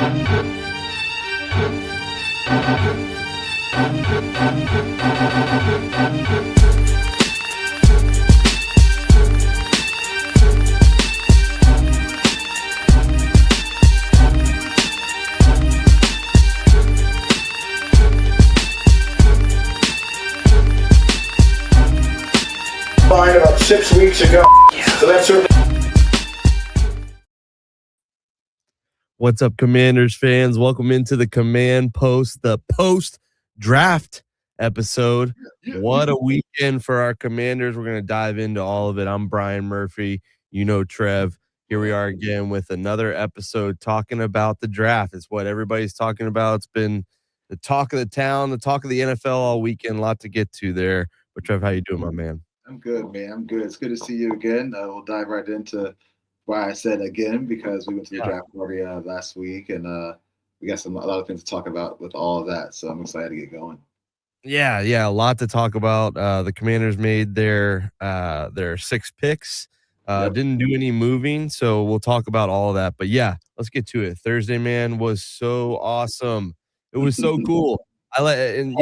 About 6 weeks ago. So that's certainly. What's up, Commanders fans? Welcome into the Command Post, the post-draft episode. What a weekend for our Commanders. We're going to dive into all of it. I'm Brian Murphy. You know Trev. Here we are again with another episode talking about the draft. It's what everybody's talking about. It's been the talk of the town, the talk of the NFL all weekend. A lot to get to there. But Trev, how you doing, my man? I'm good, man. I'm good. It's good to see you again. We'll dive right into why I said again, because we went to the draft party last week, and we got a lot of things to talk about with all of that. So I'm excited to get going. Yeah, a lot to talk about. The Commanders made their 6 picks. Didn't do any moving, so we'll talk about all of that. But yeah, let's get to it. Thursday, man, was so awesome. It was so cool. Seeing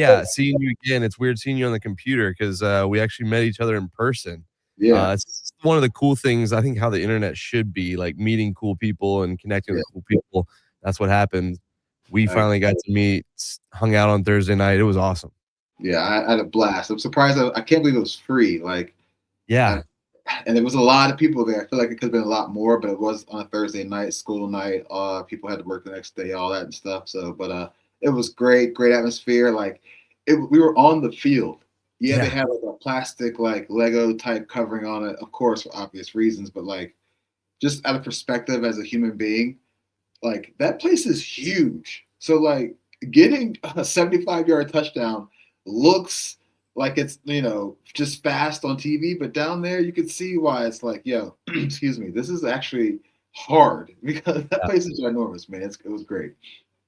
you again. It's weird seeing you on the computer because we actually met each other in person. Yeah, it's one of the cool things. I think how the internet should be, like meeting cool people and connecting with cool people. That's what happened. We finally got to meet, hung out on Thursday night. It was awesome. Yeah, I had a blast. I'm surprised. I can't believe it was free. And there was a lot of people there. I feel like it could have been a lot more, but it was on a Thursday night, school night. People had to work the next day, all that and stuff. So, but it was great atmosphere. We were on the field. Yeah, they had like a plastic Lego type covering on it, of course, for obvious reasons. But just out of perspective as a human being, that place is huge. So getting a 75-yard touchdown looks like it's just fast on TV, but down there you can see why it's excuse me, this is actually hard because that place is ginormous, man. It was great.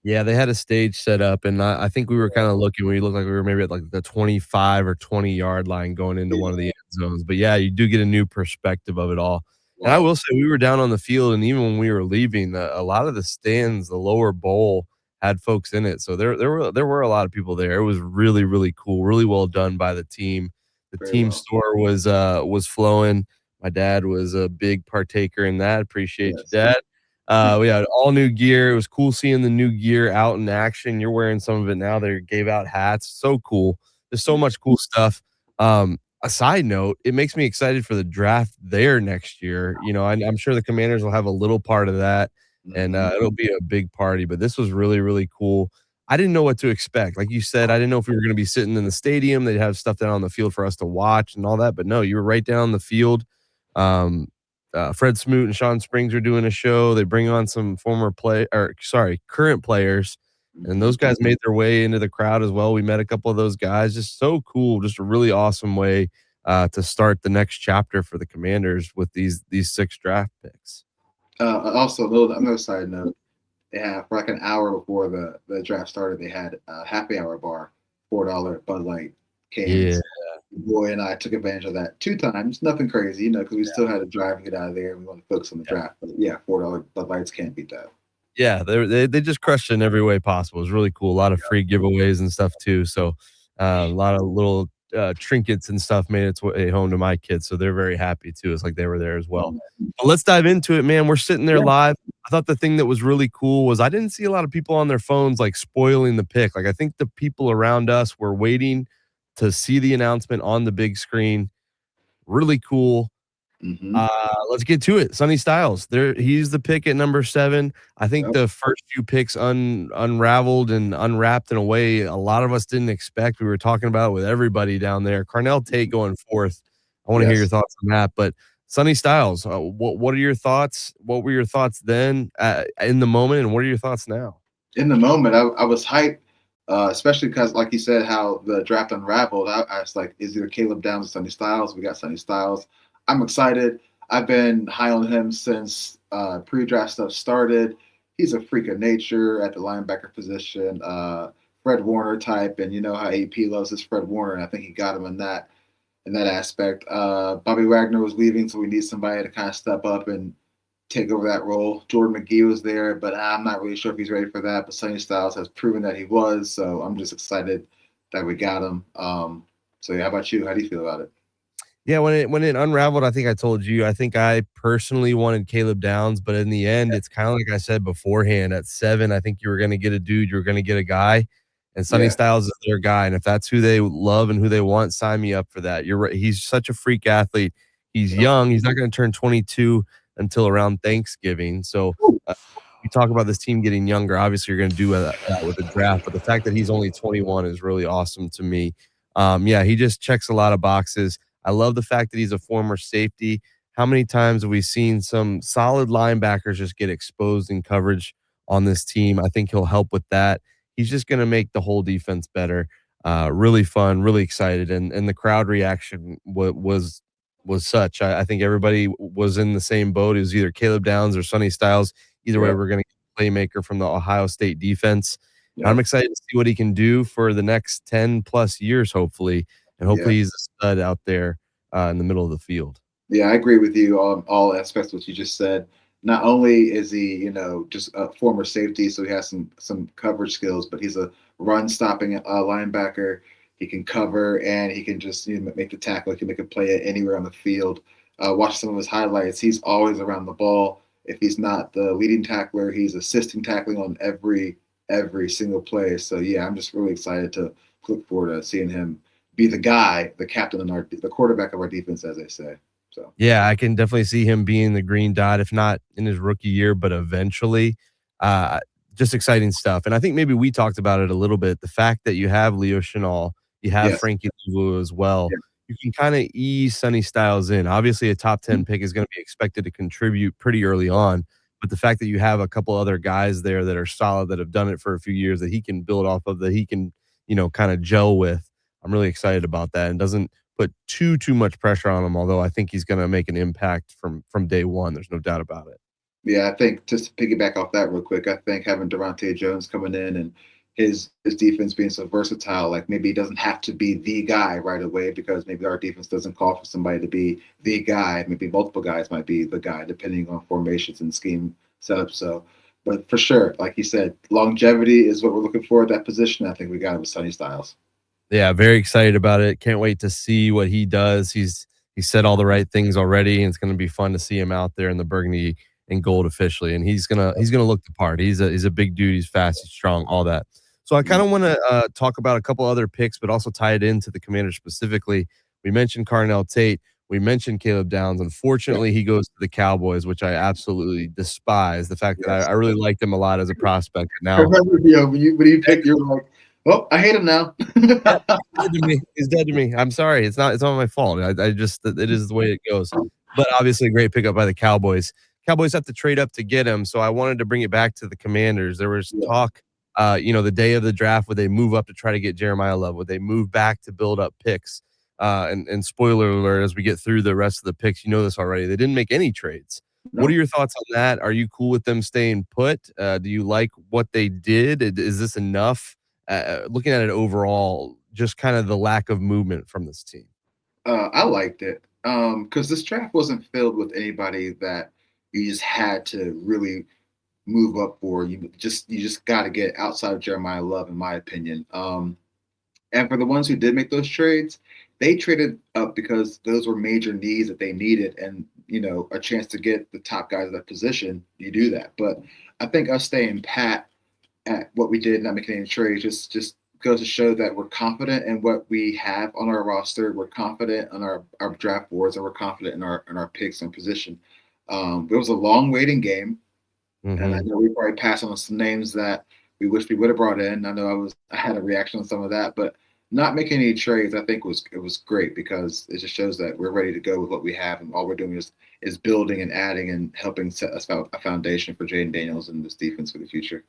Yeah, they had a stage set up, and I think we were kind of looking. We looked like we were maybe at the 25 or 20-yard line going into one of the end zones. But yeah, you do get a new perspective of it all. Wow. And I will say, we were down on the field, and even when we were leaving, a lot of the stands, the lower bowl, had folks in it. So there were a lot of people there. It was really, really cool, really well done by the team. The team store was flowing. My dad was a big partaker in that. Appreciate you, Dad. We had all new gear. It was cool seeing the new gear out in action. You're wearing some of it now. They gave out hats. So cool. There's so much cool stuff. A side note, it makes me excited for the draft there next year. I'm sure the Commanders will have a little part of that, and it'll be a big party. But this was really, really cool. I didn't know what to expect. Like you said, I didn't know if we were going to be sitting in the stadium. They'd have stuff down on the field for us to watch and all that. But no, you were right down the field. Fred Smoot and Sean Springs are doing a show. They bring on some current players, and those guys made their way into the crowd as well. We met a couple of those guys. Just so cool. Just a really awesome way to start the next chapter for the Commanders with these 6 draft picks. Also, another side note, they have for an hour before the draft started, they had a happy hour bar, $4 Bud Light cans. Yeah. Boy and I took advantage of that 2 times. Nothing crazy, because we still had to drive and get out of there. We want to focus on the draft. But yeah, $4 Bud Lights can't beat that. Yeah, they just crushed it in every way possible. It was really cool. A lot of free giveaways and stuff too. So a lot of little trinkets and stuff made its way home to my kids. So they're very happy too. It's like they were there as well. But let's dive into it, man. We're sitting there live. I thought the thing that was really cool was I didn't see a lot of people on their phones spoiling the pick. I think the people around us were waiting to see the announcement on the big screen. Really cool. Let's get to it. Sonny Styles. He's the pick at number 7. I think the first few picks unraveled and unwrapped in a way a lot of us didn't expect. We were talking about it with everybody down there. Carnell Tate going 4th. I want to hear your thoughts on that. But Sonny Styles, what are your thoughts? What were your thoughts then in the moment, and what are your thoughts now? In the moment, I was hyped. Especially because, like you said, how the draft unraveled. I was like, is either Caleb Downs or Sonny Styles? We got Sonny Styles. I'm excited. I've been high on him since pre-draft stuff started. He's a freak of nature at the linebacker position, Fred Warner type, and you know how AP loves his Fred Warner, and I think he got him in that aspect. Bobby Wagner was leaving, so we need somebody to kind of step up and take over that role. Jordan McGee was there, but I'm not really sure if he's ready for that. But Sonny Styles has proven that he was, so I'm just excited that we got him. So yeah, how about you? How do you feel about it? Yeah, when it unraveled, I think I told you, I think I personally wanted Caleb Downs, but in the end, it's kinda like I said beforehand, at 7, I think you were gonna get a dude, you were gonna get a guy, and Sonny Yeah, Styles is their guy, and if that's who they love and who they want, sign me up for that. You're right, he's such a freak athlete. He's yeah. young, he's not gonna turn 22 until around Thanksgiving, so, uh, you talk about this team getting younger, obviously, you're gonna do that with the draft, but the fact that he's only 21 is really awesome to me. Yeah, he just checks a lot of boxes. I love the fact that he's a former safety. How many times have we seen some solid linebackers just get exposed in coverage on this team? I think he'll help with that. He's just going to make the whole defense better. Really fun, really excited, and the crowd reaction was such. I think everybody was in the same boat. It was either Caleb Downs or Sonny Styles. Either way, Yep, we're going to get a playmaker from the Ohio State defense. I'm yep, excited to see what he can do for the next 10 plus years, hopefully, and yeah. hopefully he's a stud out there in the middle of the field. Yeah, I agree with you on all aspects of what you just said. Not only is he, just a former safety, so he has some coverage skills, but he's a run stopping linebacker. He can cover and he can just make the tackle. He can make a play anywhere on the field. Watch some of his highlights. He's always around the ball. If he's not the leading tackler, he's assisting tackling on every single play. So yeah, I'm just really excited to look forward to seeing him be the guy, the captain and the quarterback of our defense, as they say. So Yeah, I can definitely see him being the green dot, if not in his rookie year, but eventually. Uh, just exciting stuff. And I think maybe we talked about it a little bit. The fact that you have Leo Chenal, you have yes, Frankie Louvu as well, yeah, you can kind of ease Sunny Styles in. Obviously, a top 10 pick is going to be expected to contribute pretty early on. But the fact that you have a couple other guys there that are solid, that have done it for a few years, that he can build off of, that he can, kind of gel with, I'm really excited about that. And doesn't put too much pressure on him, although I think he's gonna make an impact from day one, there's no doubt about it. yeah. I think just to piggyback off that real quick, I think having Durante Jones coming in and his defense being so versatile, like maybe he doesn't have to be the guy right away because maybe our defense doesn't call for somebody to be the guy. Maybe multiple guys might be the guy depending on formations and scheme setup. So, but for sure, like you said, longevity is what we're looking for at that position. I think we got it with Sonny Styles. Yeah, very excited about it, can't wait to see what he does. He said all the right things already, and it's gonna be fun to see him out there in the burgundy and gold officially, and he's gonna look the part. He's a big dude, he's fast, he's strong, all that. So I kinda wanna, talk about a couple other picks, but also tie it into the Commanders specifically. We mentioned Carnell Tate, we mentioned Caleb Downs. Yeah. Unfortunately, he goes to the Cowboys, which I absolutely despise. The fact that I Yes. I really liked him a lot as a prospect, but I now remember, when you picked, you're like, "Oh, I hate him now." Yep, he's dead to me. He's dead to me. I'm sorry. It's not my fault. I just it is the way it goes. But obviously, a great pickup by the Cowboys. Cowboys have to trade up to get him, so I wanted to bring it back to the Commanders. There was Yeah, talk, the day of the draft, would they move up to try to get Jeremiah Love? Would they move back to build up picks? And spoiler alert, as we get through the rest of the picks, you know this already. They didn't make any trades. What are no. your thoughts on that? Are you cool with them staying put? Do you like what they did? Is this enough? Looking at it overall, just kind of the lack of movement from this team. I liked it because this draft wasn't filled with anybody that you just had to really move up for. You just got to get outside of Jeremiah Love, in my opinion. And for the ones who did make those trades, they traded up because those were major needs that they needed, and a chance to get the top guys at that position. You do that, but I think us staying pat at what we did, not making any trades, just goes to show that we're confident in what we have on our roster. We're confident on our draft boards, and we're confident in our picks and position. It was a long waiting game, and I Mhm. know we probably passed on some names that we wish we would have brought in. I know I had a reaction on some of that, but not making any trades, I think was great because it just shows that we're ready to go with what we have, and all we're doing is building and adding and helping set us a foundation for Jaden Daniels and this defense for the future.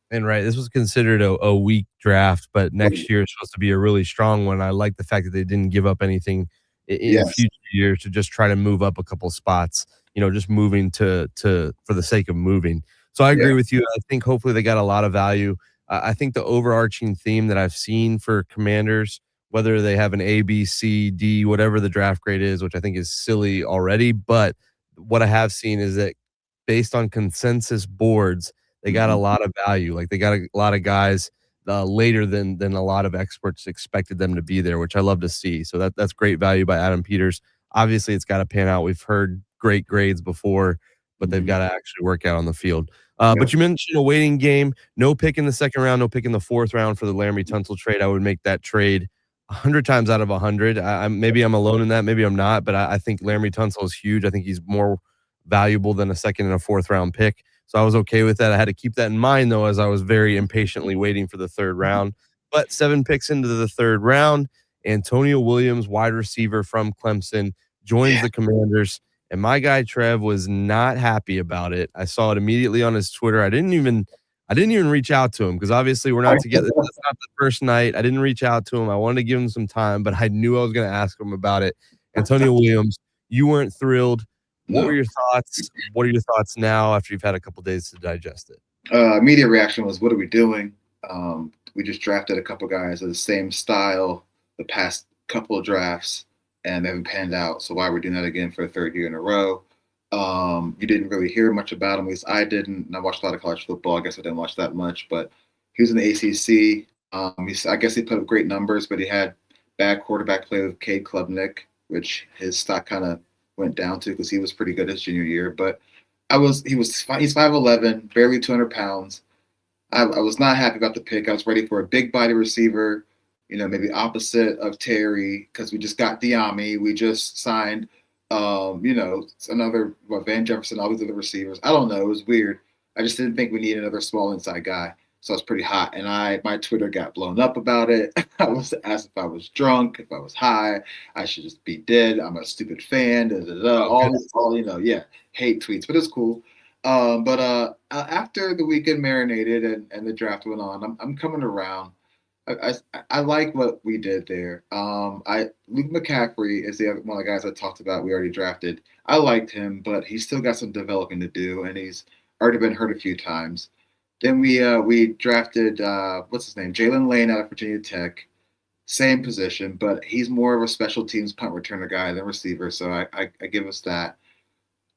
And right, this was considered a weak draft, but next year is supposed to be a really strong one. I like the fact that they didn't give up anything in Yes. future years to just try to move up a couple spots, just moving to for the sake of moving. So I Yeah. agree with you. I think hopefully they got a lot of value. I think the overarching theme that I've seen for Commanders, whether they have an A, B, C, D, whatever the draft grade is, which I think is silly already, but what I have seen is that based on consensus boards, they got a Mhm. lot of value. Like, they got a lot of guys, later than a lot of experts expected them to be there, which I love to see. So that's great value by Adam Peters. Obviously, it's gotta pan out. We've heard great grades before, but they've Mhm. gotta actually work out on the field. But Yep. you mentioned a waiting game. No pick in the second round, no pick in the fourth round for the Laramie Tunsil trade. I would make that trade 100 times out of 100. Maybe I'm alone in that, maybe I'm not, but I think Laramie Tunsil is huge. I think he's more valuable than a second and a fourth round pick. So I was okay with that. I had to keep that in mind though, as I was very impatiently waiting for the third round. But 7 picks into the third round, Antonio Williams, wide receiver from Clemson, joins Yeah. the Commanders. And my guy Trev was not happy about it. I saw it immediately on his Twitter. I didn't even reach out to him because obviously we're not together. That's not the first night. I didn't reach out to him. I wanted to give him some time, but I knew I was going to ask him about it. Antonio Williams, you weren't thrilled. What were No. your thoughts? What are your thoughts now after you've had a couple days to digest it? Immediate reaction was, "What are we doing?" We just drafted a couple guys of the same style the past couple of drafts, and they haven't panned out. So why are we doing that again for the third year in a row? You didn't really hear much about him. At least I didn't. And I watched a lot of college football. I guess I didn't watch that much, but he was in the ACC. I guess he put up great numbers, but he had bad quarterback play with Cade Klubnik, which his stock kind of went down to because he was pretty good his junior year. But he's 5'11", barely 200 pounds. I was not happy about the pick. I was ready for a big body receiver, maybe opposite of Terry because we just got Diami. We just signed, another Van Jefferson, all these other receivers. I don't know. It was weird. I just didn't think we needed another small inside guy. So I was pretty hot, and my Twitter got blown up about it. I was asked if I was drunk, if I was high. I should just be dead. I'm a stupid fan. Da, da, da, Oh, good. yeah, hate tweets, but it's cool. But after the weekend marinated and the draft went on, I'm coming around. I like what we did there. Luke McCaffrey is the other one of the guys I talked about. We already drafted. I liked him, but he's still got some developing to do, and he's already been hurt a few times. Then we drafted what's his name, Jalen Lane out of Virginia Tech, same position, but he's more of a special teams punt returner guy than receiver. So I give us that.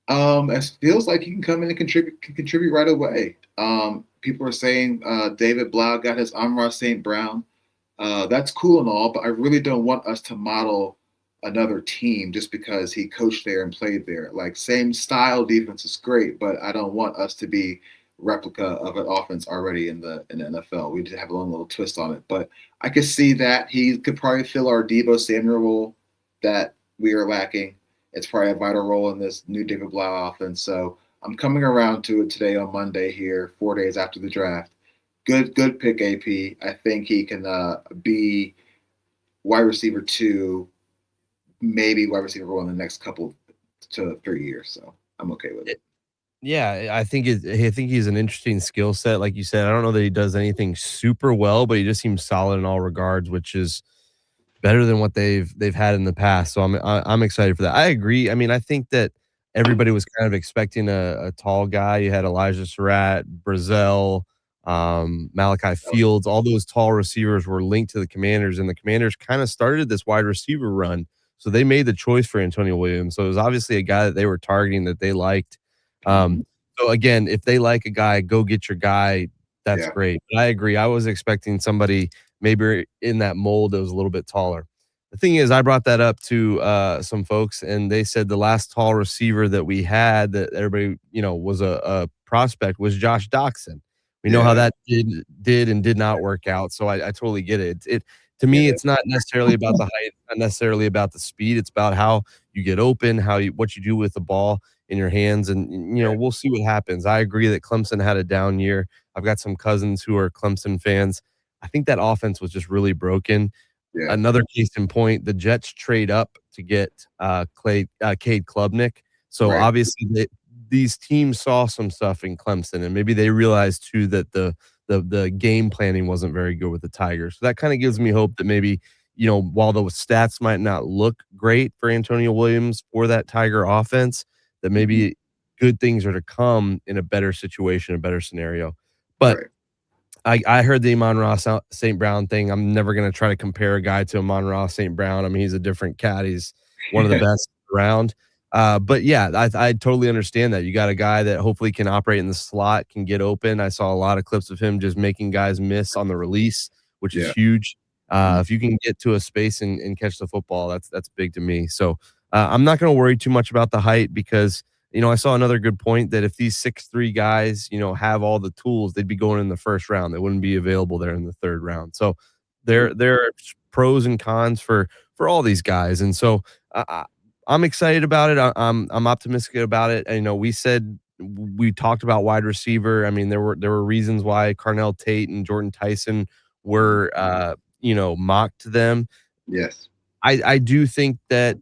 It feels like he can come in and contribute right away. People are saying David Blau got his Amon-Ra St. Brown. That's cool and all, but I really don't want us to model another team just because he coached there and played there. Like, same style defense is great, but I don't want us to be replica of an offense already in the NFL. We just have a little twist on it. But I could see that he could probably fill our Debo Samuel role that we are lacking. It's probably a vital role in this new David Blau offense. So I'm coming around to it today on Monday here, 4 days after the draft. Good pick, AP. I think he can be wide receiver 2, maybe wide receiver 1 in the next couple to 3 years. So I'm okay with it. Yeah, I think he's an interesting skill set, like you said. I don't know that he does anything super well, but he just seems solid in all regards, which is better than what they've had in the past. So I'm excited for that. I agree. I mean, I think that everybody was kind of expecting a tall guy. You had Elijah Surratt, Brazel, Malachi Fields. All those tall receivers were linked to the Commanders, and the Commanders kind of started this wide receiver run. So they made the choice for Antonio Williams. So it was obviously a guy that they were targeting that they liked. Um, Mhm. so again, if they like a guy, go get your guy. That's Yeah. great. But I agree. I was expecting somebody maybe in that mold that was a little bit taller. The thing is, I brought that up to some folks, and they said the last tall receiver that we had that everybody, was a prospect was Josh Doxson. We know how Yeah. that did and did not work out. So I totally get it. It to Yeah. me, it's not necessarily about the height, not necessarily about the speed. It's about how you get open, what you do with the ball in your hands, and Yeah. we'll see what happens. I agree that Clemson had a down year. I've got some cousins who are Clemson fans. I think that offense was just really broken. Yeah. Another case in point, the Jets trade up to get Cade Klubnik. So Right. obviously these teams saw some stuff in Clemson, and maybe they realized too that the game planning wasn't very good with the Tigers. So that kind of gives me hope that maybe, while the stats might not look great for Antonio Williams for that Tiger offense, that Mhm. maybe good things are to come in a better situation, a better scenario. But Right. I heard the Amon-Ra St. Brown thing. I'm never gonna try to compare a guy to Amon-Ra St. Brown. I mean, he's a different cat. He's one of the best around. But yeah, I totally understand that. You got a guy that hopefully can operate in the slot, can get open. I saw a lot of clips of him just making guys miss on the release, which is Yeah. huge. Mhm. If you can get to a space and catch the football, that's big to me. So I'm not going to worry too much about the height because I saw another good point that if these 6'3" guys have all the tools, they'd be going in the first round. They wouldn't be available there in the third round. So there are pros and cons for all these guys, and so. I'm excited about it. I'm optimistic about it. And, we said we talked about wide receiver. I mean, there were reasons why Carnell Tate and Jordan Tyson were mocked to them. Yes. I do think that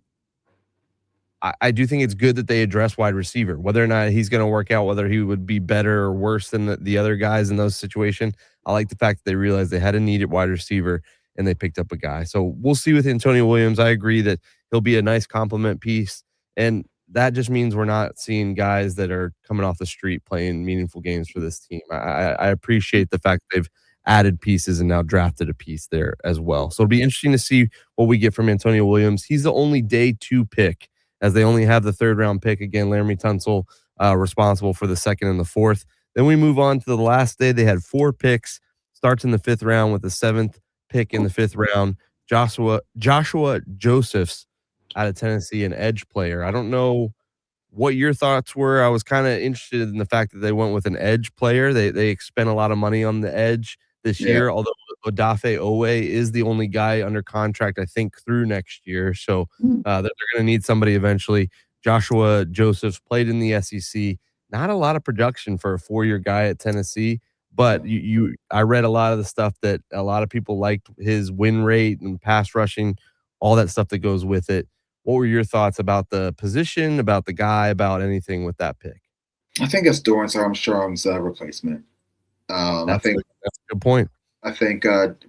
I do think it's good that they address wide receiver, whether or not he's going to work out, whether he would be better or worse than the other guys in those situations. I like the fact that they realized they had a need at wide receiver and they picked up a guy. So we'll see with Antonio Williams. I agree that he'll be a nice complement piece. And that just means we're not seeing guys that are coming off the street playing meaningful games for this team. I appreciate the fact they've added pieces and now drafted a piece there as well. So it'll be interesting to see what we get from Antonio Williams. He's the only day two pick as they only have the third round pick. Again, Laramie Tunsil responsible for the second and the fourth. Then we move on to the last day. They had 4 picks, starts in the 5th round with the 7th pick in the 5th round. Joshua Josephs out of Tennessee, an edge player. I don't know what your thoughts were. I was kind of interested in the fact that they went with an edge player. They spent a lot of money on the edge this Yeah. year, although Odafe Owe is the only guy under contract, I think, through next year. So they're going to need somebody eventually. Joshua Josephs played in the SEC. Not a lot of production for a 4-year guy at Tennessee, but I read a lot of the stuff that a lot of people liked his win rate and pass rushing, all that stuff that goes with it. What were your thoughts about the position, about the guy, about anything with that pick? I think it's Dorrance Armstrong's replacement. I think That's a good point.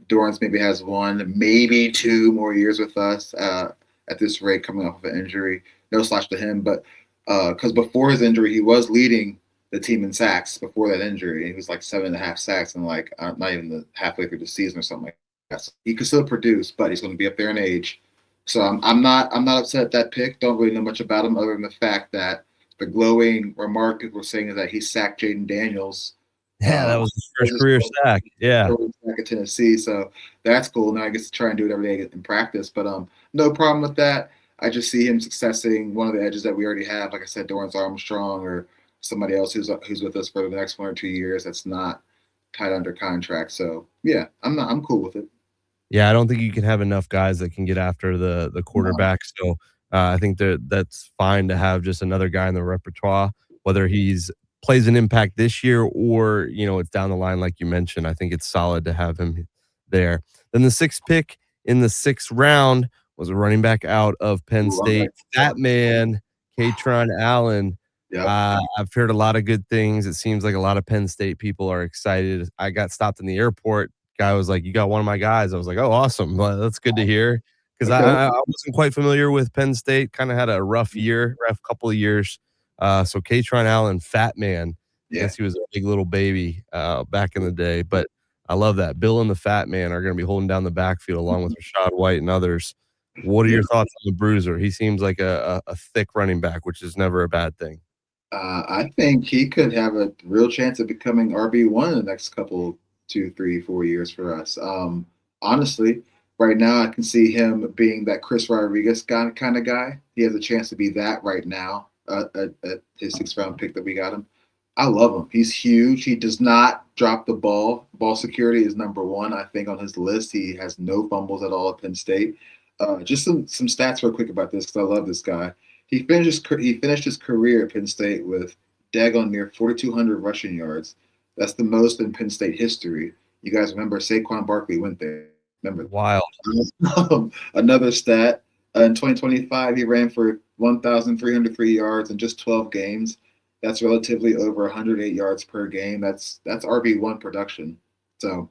Dorrance maybe has 1, maybe 2 more years with us at this rate, coming off of an injury. No slash to him, but because before his injury, he was leading the team in sacks before that injury. He was like 7.5 sacks and like not even the halfway through the season or something like that. So he could still produce, but he's going to be up there in age. So I'm not upset at that pick. Don't really know much about him other than the fact that the glowing remark people were saying is that he sacked Jaden Daniels. Yeah, that was his first career sack. Yeah. Back in Tennessee, so that's cool. Now I get to try and do it every day in practice, but no problem with that. I just see him successing one of the edges that we already have, like I said, Dorrance Armstrong or somebody else who's with us for the next 1 or 2 years. That's not tied under contract. So yeah, I'm cool with it. Yeah, I don't think you can have enough guys that can get after the quarterback. So I think that's fine to have just another guy in the repertoire, whether he's plays an impact this year or it's down the line like you mentioned. I think it's solid to have him there. Then the 6th pick in the 6th round was a running back out of Penn Ooh, State. That man, Katron Allen. Yep. I've heard a lot of good things. It seems like a lot of Penn State people are excited. I got stopped in the airport. Guy was like, "You got one of my guys." I was like, "Oh, awesome! Well, that's good to hear." Because Okay. I wasn't quite familiar with Penn State. Kind of had a rough couple of years. So Katron Allen, fat man. I Yeah. guess he was a big little baby back in the day. But I love that. Bill and the fat man are going to be holding down the backfield along with Rashad White and others. What are Yeah. your thoughts on the Bruiser? He seems like a thick running back, which is never a bad thing. I think he could have a real chance of becoming RB1 in the next couple, 2, 3, 4 years for us. Honestly, right now I can see him being that Chris Rodriguez kind of guy. He has a chance to be that right now at his 6th round pick that we got him. I love him. He's huge. He does not drop the ball. Ball security is number 1, I think, on his list. He has no fumbles at all at Penn State. Just some stats real quick about this because I love this guy. He finished his career at Penn State with daggone near 4,200 rushing yards. That's the most in Penn State history. You guys remember Saquon Barkley went there. Remember Wild. Another stat, in 2025, he ran for 1,303 yards in just 12 games. That's relatively over 108 yards per game. That's RB1 production. So,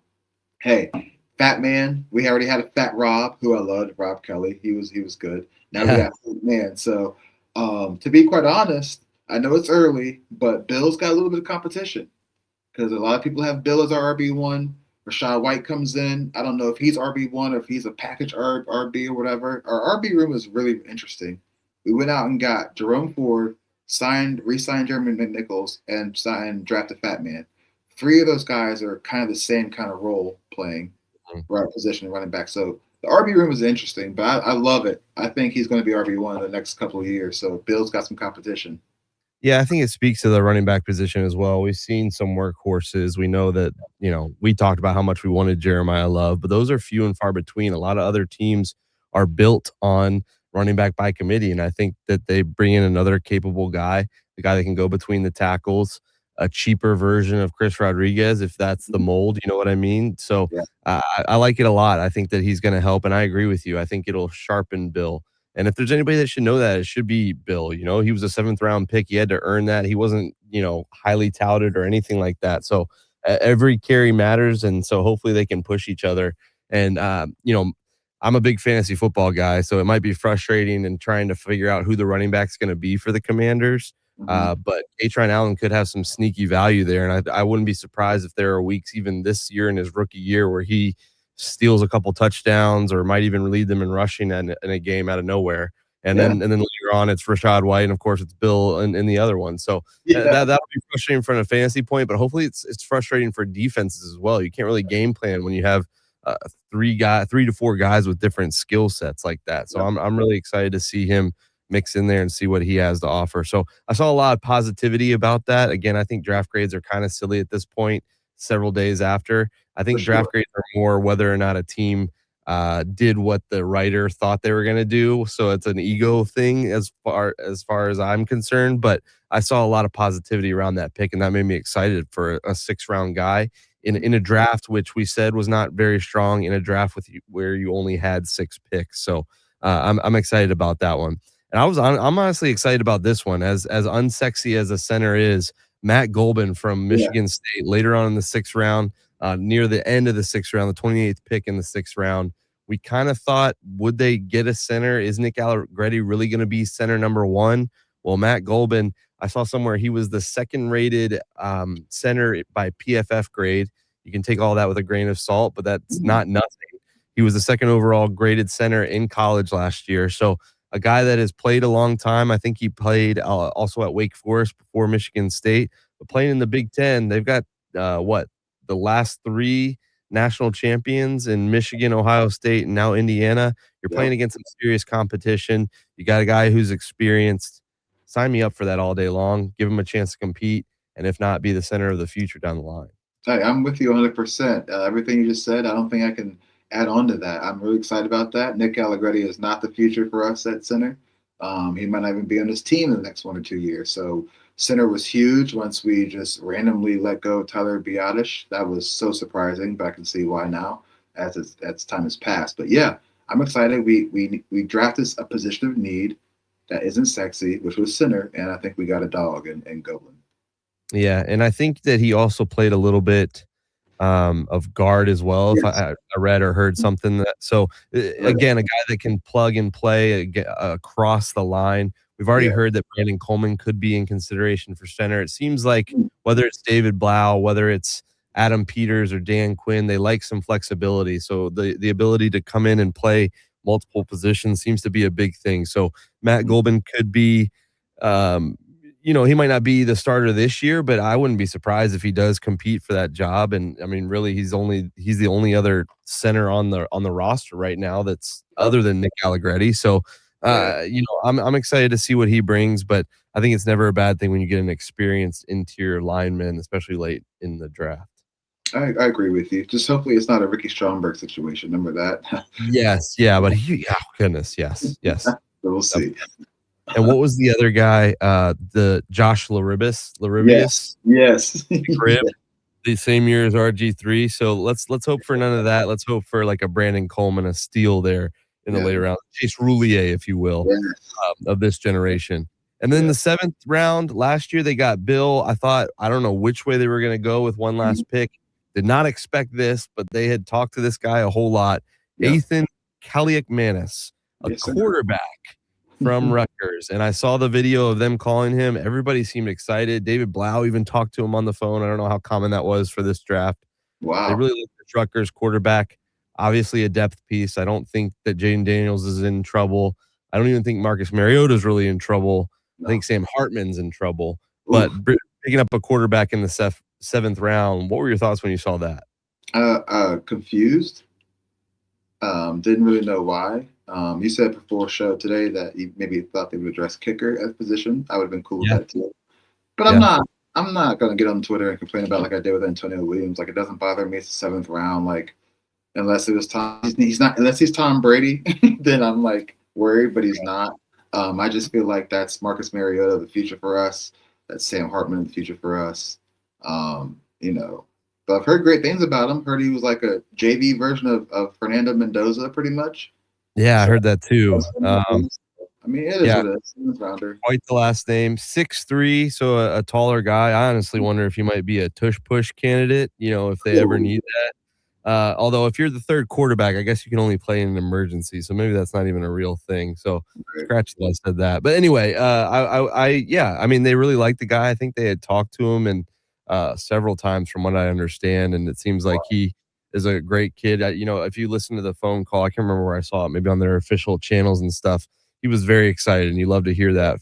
hey, fat man. We already had a fat Rob, who I loved, Rob Kelly. He was good. Now we got fat man. So, to be quite honest, I know it's early, but Bill's got a little bit of competition because a lot of people have Bill as our RB1. Rashad White comes in. I don't know if he's RB1 or if he's a package RB or whatever. Our RB room is really interesting. we went out and got Jerome Ford, re-signed Jeremy McNichols, and drafted Fat Man. Three of those guys are kind of the same kind of role playing Mhm. right position running back. So the RB room is interesting, but I love it. I think he's going to be RB1 in the next couple of years. So Bill's got some competition. Yeah, I think it speaks to the running back position as well. We've seen some workhorses. We know that, we talked about how much we wanted Jeremiah Love, but those are few and far between. A lot of other teams are built on running back by committee, and I think that they bring in another capable guy, the guy that can go between the tackles, a cheaper version of Chris Rodriguez, if that's the mold, you know what I mean? So Yeah, I like it a lot. I think that he's going to help, and I agree with you. I think it'll sharpen Bill. And if there's anybody that should know that, it should be Bill. He was a seventh round pick. He had to earn that. He wasn't, highly touted or anything like that. So every carry matters. And so hopefully they can push each other. And, I'm a big fantasy football guy. So it might be frustrating and trying to figure out who the running back's going to be for the Commanders. hmm But Atron Allen could have some sneaky value there. And I wouldn't be surprised if there are weeks, even this year in his rookie year, where he steals a couple touchdowns or might even lead them in rushing in a game out of nowhere. And yeah, then later on, it's Rashad White, and of course, it's Bill in the other one. So yeah, that'll be frustrating from a fantasy point, but hopefully, it's frustrating for defenses as well. You can't really game plan when you have uh, 3 to 4 guys with different skill sets like that. So yeah, I'm really excited to see him mix in there and see what he has to offer. So I saw a lot of positivity about that. Again, I think draft grades are kind of silly at this point. Several days after, I for think sure. draft grades are more whether or not a team did what the writer thought they were going to do. So it's an ego thing as far as I'm concerned. But I saw a lot of positivity around that pick, and that made me excited for a 6th round guy in a draft which we said was not very strong, in a draft where you only had 6 picks. So I'm excited about that one. And I'm honestly excited about this one. As unsexy as a center is, Matt Golban from Yeah, Michigan State later on in the 6th round, near the end of the 6th round, the 28th pick in the 6th round. We kind of thought, would they get a center? Is Nick Allegretti really going to be center number one? Well, Matt Golban, I saw somewhere he was the second rated center by PFF grade. You can take all that with a grain of salt, but that's mhm, not nothing. He was the second overall graded center in college last year. So a guy that has played a long time. I think he played also at Wake Forest before Michigan State, but playing in the Big Ten, they've got the last 3 national champions in Michigan, Ohio State, and now Indiana. You're yep. playing against some serious competition. You got a guy who's experienced. Sign me up for that all day long. Give him a chance to compete, and if not, be the center of the future down the line. Hey, I'm with you 100%. Everything you just said, I don't think I can add on to that. I'm really excited about that. Nick Allegretti is not the future for us at center. He might not even be on this team in the next 1 or 2 years. So center was huge once we just randomly let go of Tyler Biadasz. That was so surprising, but I can see why now as time has passed. But yeah, I'm excited. We drafted a position of need that isn't sexy, which was center, and I think we got a dog in Goblin. Yeah, and I think that he also played a little bit of guard as well. If Yes. I read or heard something that so Right. again, a guy that can plug and play across the line. We've already Yeah. heard that Brandon Coleman could be in consideration for center. It seems like whether it's David Blau, whether it's Adam Peters or Dan Quinn, they like some flexibility. So the ability to come in and play multiple positions seems to be a big thing. So Matt Golban could be um, he might not be the starter this year, but I wouldn't be surprised if he does compete for that job. And I mean, really, he's the only other center on the roster right now that's Yep. other than Nick Allegretti. So, Yeah. I'm excited to see what he brings, but I think it's never a bad thing when you get an experienced interior lineman, especially late in the draft. I agree with you. Just hopefully it's not a Ricky Stromberg situation. Remember that? Yes, yeah, but goodness, yes, yes. So we'll see. And what was the other guy? The Josh Laribius, Yes. Yes. Crib, the same year as RG3. So let's hope for none of that. Let's hope for like a Brandon Coleman, a steal there in the Yeah. later round, Chase Roulier, if you will, Yes. of this generation. And then Yeah. the 7th round last year, they got Bill. I don't know which way they were going to go with one Mhm. last pick. Did not expect this, but they had talked to this guy a whole lot. Yep. Ethan Kaliakmanis, a Yes, sir. quarterback from Rutgers. And I saw the video of them calling him. Everybody seemed excited. David Blau even talked to him on the phone. I don't know how common that was for this draft. They Wow. really like the Rutgers quarterback. Obviously, a depth piece. I don't think that Jaden Daniels is in trouble. I don't even think Marcus Mariota's really in trouble. I No. think Sam Hartman's in trouble. But Oof. picking up a quarterback in the seventh round, what were your thoughts when you saw that? Confused. Didn't really know why. You said before show today that you maybe thought they would address kicker as a position. I would have been cool with Yeah, that too. But I'm yeah. not. I'm not gonna get on Twitter and complain about like I did with Antonio Williams. Like it doesn't bother me. It's the seventh round. Like unless it was Tom, he's not. Unless he's Tom Brady, then I'm like worried. But he's not. I just feel like that's Marcus Mariota, the future for us. That's Sam Hartman, the future for us. You know, but I've heard great things about him. Heard he was like a JV version of Fernando Mendoza, pretty much. Yeah, I So heard that too. I mean, it is Yeah, what it is. Seventh rounder. quite the last name. 6'3", so a taller guy. I honestly wonder if he might be a tush push candidate, if they ever Ooh, need that. Although if you're the third quarterback, I guess you can only play in an emergency, so maybe that's not even a real thing. So right. scratch that I said that. But anyway, yeah, I mean, they really liked the guy. I think they had talked to him and several times from what I understand, and it seems like he is a great kid. If you listen to the phone call, I can't remember where I saw it, maybe on their official channels and stuff. He was very excited, and you love to hear that,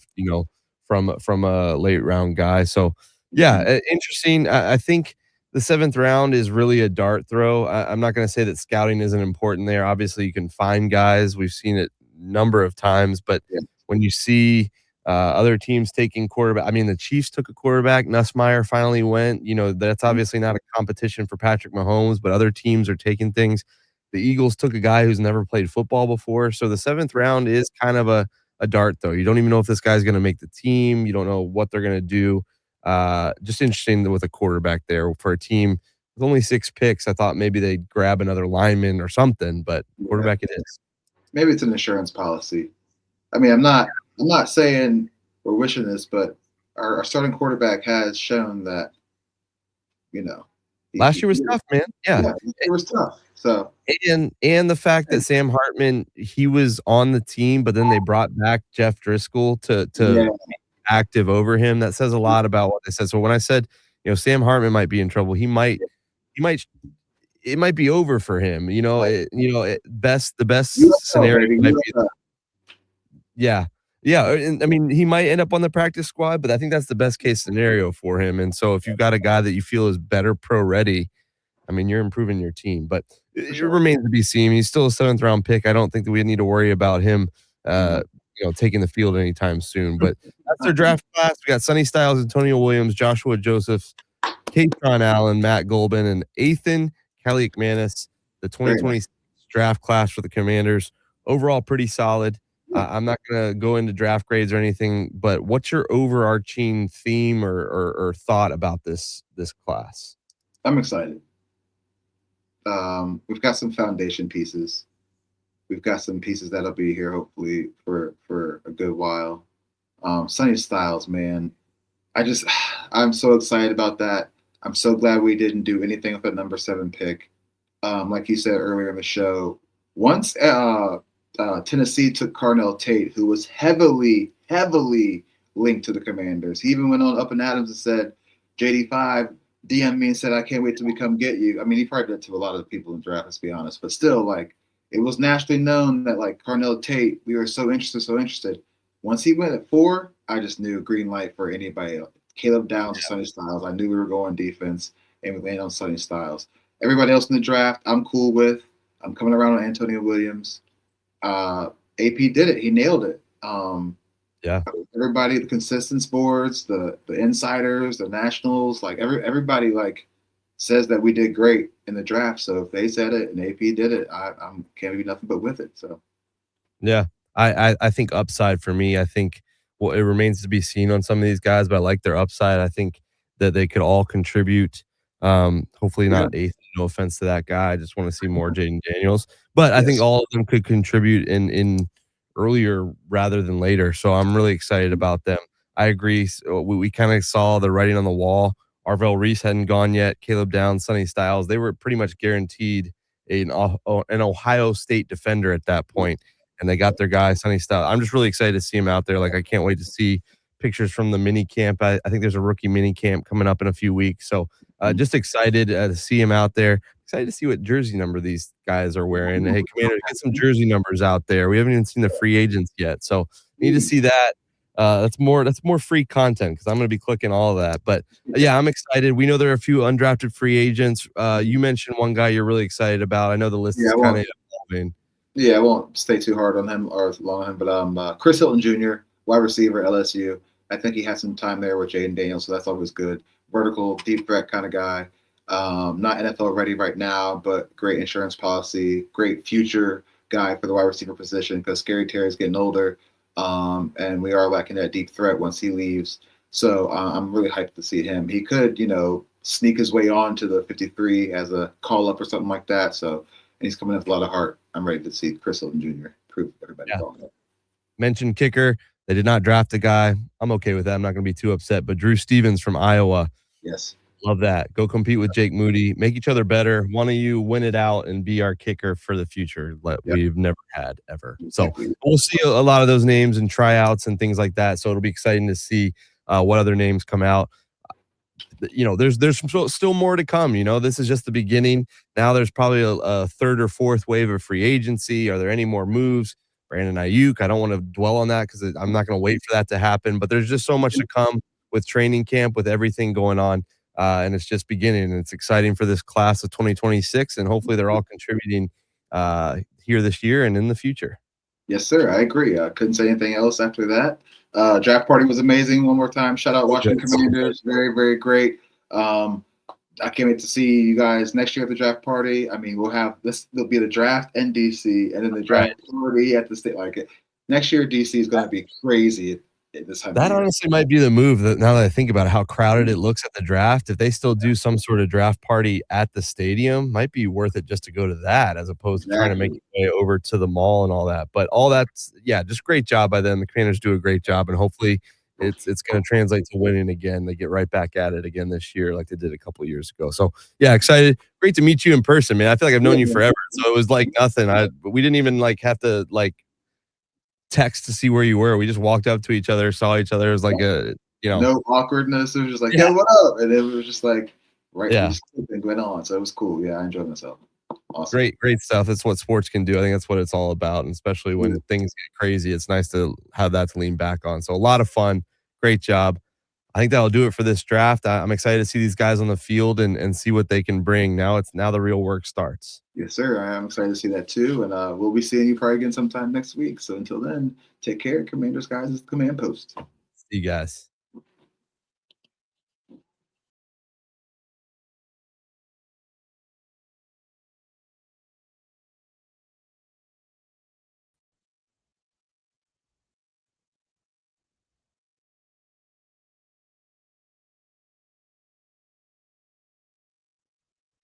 from a late round guy. So yeah, Mhm. interesting. I think the seventh round is really a dart throw. I'm not going to say that scouting isn't important there. Obviously, you can find guys. We've seen it a number of times, but Yeah, when you see other teams taking quarterback, I mean, the Chiefs took a quarterback. Nussmeier finally went. That's mhm, obviously not a competition for Patrick Mahomes, but other teams are taking things. The Eagles took a guy who's never played football before. So the seventh round is kind of a dart, though. You don't even know if this guy's going to make the team. You don't know what they're going to do. Just interesting with a quarterback there for a team with only 6 picks. I thought maybe they'd grab another lineman or something, but yeah. quarterback it is. Maybe it's an insurance policy. I mean, I'm not saying we're wishing this, but our starting quarterback has shown that you know Last year was tough, man. Yeah. yeah, it was tough. So And the fact that Sam Hartman, he was on the team, but then they brought back Jeff Driscoll to yeah, be active over him. That says a lot about what they said. So when I said, Sam Hartman might be in trouble, he might it might be over for him. The best UFL scenario baby, might be. UFL. Yeah. Yeah, and I mean, he might end up on the practice squad, but I think that's the best case scenario for him, and so if you've got a guy that you feel is better pro ready, I mean, you're improving your team, but For it sure. remains to be seen. He's still a seventh round pick. I don't think that we need to worry about him, Mhm. taking the field anytime soon, but that's their draft class. We got Sonny Styles, Antonio Williams, Joshua Joseph, Katron Allen, Matt Golban, and Ethan Kelly McManus, the Very nice. 2026 draft class for the Commanders. Overall, pretty solid. Yeah, I'm not going to go into draft grades or anything, but what's your overarching theme or thought about this class? I'm excited. We've got some foundation pieces. We've got some pieces that'll be here hopefully for a good while. Sonny Styles, man, I just I'm so excited about that. I'm so glad we didn't do anything with that number 7 pick. Like you said earlier in the show, once Tennessee took Carnell Tate, who was heavily linked to the Commanders. He even went on Up and Adams and said, "JD5 DM me and said I can't wait till we come get you." I mean, he probably did to a lot of the people in the draft. Let's be honest, but still, like it was nationally known that like Carnell Tate, we were so interested, so interested. Once he went at 4, I just knew green light for anybody else. Caleb Downs or Sonny Styles. I knew we were going defense, and we landed on Sonny Styles. Everybody else in the draft, I'm cool with. I'm coming around on Antonio Williams. AP did it. He nailed it. Yeah. Everybody, the consistence boards, the insiders, the nationals, like everybody like says that we did great in the draft. So if they said it and AP did it, I'm can't be nothing but with it. So Yeah. I think upside for me, I think well, it remains to be seen on some of these guys, but I like their upside. I think that they could all contribute. Hopefully yeah, not eighth, no offense to that guy. I just want to see more Jaden Daniels. But I think yes, all of them could contribute in earlier rather than later. So I'm really excited about them. I agree. So we kind of saw the writing on the wall. Arvell Reese hadn't gone yet. Caleb Downs, Sonny Styles, they were pretty much guaranteed an Ohio State defender at that point and they got their guy Sonny Styles. I'm just really excited to see him out there. Like I can't wait to see pictures from the mini camp. I think there's a rookie mini camp coming up in a few weeks, so Just excited to see him out there. Excited to see what jersey number these guys are wearing. Hey, Commander, get some jersey numbers out there. We haven't even seen the free agents yet, so need to see that. That's more free content because I'm going to be clicking all of that. But yeah, I'm excited. We know there are a few undrafted free agents. You mentioned one guy you're really excited about. I know the list Yeah, is I kind of won't. evolving. Yeah, I won't stay too hard on him or long on him. But Chris Hilton Jr., wide receiver, LSU. I think he had some time there with Jaden Daniels, so that's always good. Vertical, deep threat kind of guy. Not NFL ready right now, but great insurance policy, great future guy for the wide receiver position because Scary Terry's getting older, and we are lacking that deep threat once he leaves. So I'm really hyped to see him. He could, sneak his way on to the 53 as a call up or something like that. So and he's coming in with a lot of heart. I'm ready to see Chris Hilton Jr. prove everybody Yeah. wrong. Mentioned kicker. They did not draft a guy. I'm okay with that. I'm not going to be too upset. But Drew Stevens from Iowa. Yes. Love that. Go compete with Jake Moody. Make each other better. One of you win it out and be our kicker for the future that Yep. we've never had ever. So Exactly. we'll see a lot of those names and tryouts and things like that. So it'll be exciting to see what other names come out. There's still more to come. This is just the beginning. Now there's probably a third or fourth wave of free agency. Are there any more moves? Brandon Ayuk. I don't want to dwell on that because I'm not going to wait for that to happen. But there's just so much to come with training camp, with everything going on. And it's just beginning, and it's exciting for this class of 2026, and hopefully they're all contributing here this year and in the future. Yes, sir. I agree. I couldn't say anything else after that. Draft party was amazing. One more time, shout out Washington Commanders. Very, very great. I can't wait to see you guys next year at the draft party. I mean, we'll have this. There'll be the draft in DC, and then the draft party at the state. Like next year, DC is going to be crazy at this time. That honestly might be the move. That now that I think about how crowded it looks at the draft, if they still do some sort of draft party at the stadium, might be worth it just to go to that as opposed to trying to make your way over to the mall and all that. But all that's just great job by them. The Commanders do a great job, and hopefully it's going to translate to winning again. They get right back at it again this year, like they did a couple of years ago. So yeah, excited. Great to meet you in person, man. I feel like I've known you forever, so it was like nothing. We didn't even have to text to see where you were. We just walked up to each other, saw each other. It was like no awkwardness. It was just like, Yeah. hey, what up? And it was just like, right, Yeah. we just went on. So it was cool. Yeah, I enjoyed myself. Awesome. Great stuff. That's what sports can do. I think that's what it's all about. And especially when things get crazy, it's nice to have that to lean back on. So a lot of fun. Great job. I think that'll do it for this draft. I'm excited to see these guys on the field and see what they can bring. Now the real work starts. Yes, sir. I am excited to see that too. And we'll be seeing you probably again sometime next week. So until then, take care. Commanders, guys, is the command post. See you guys.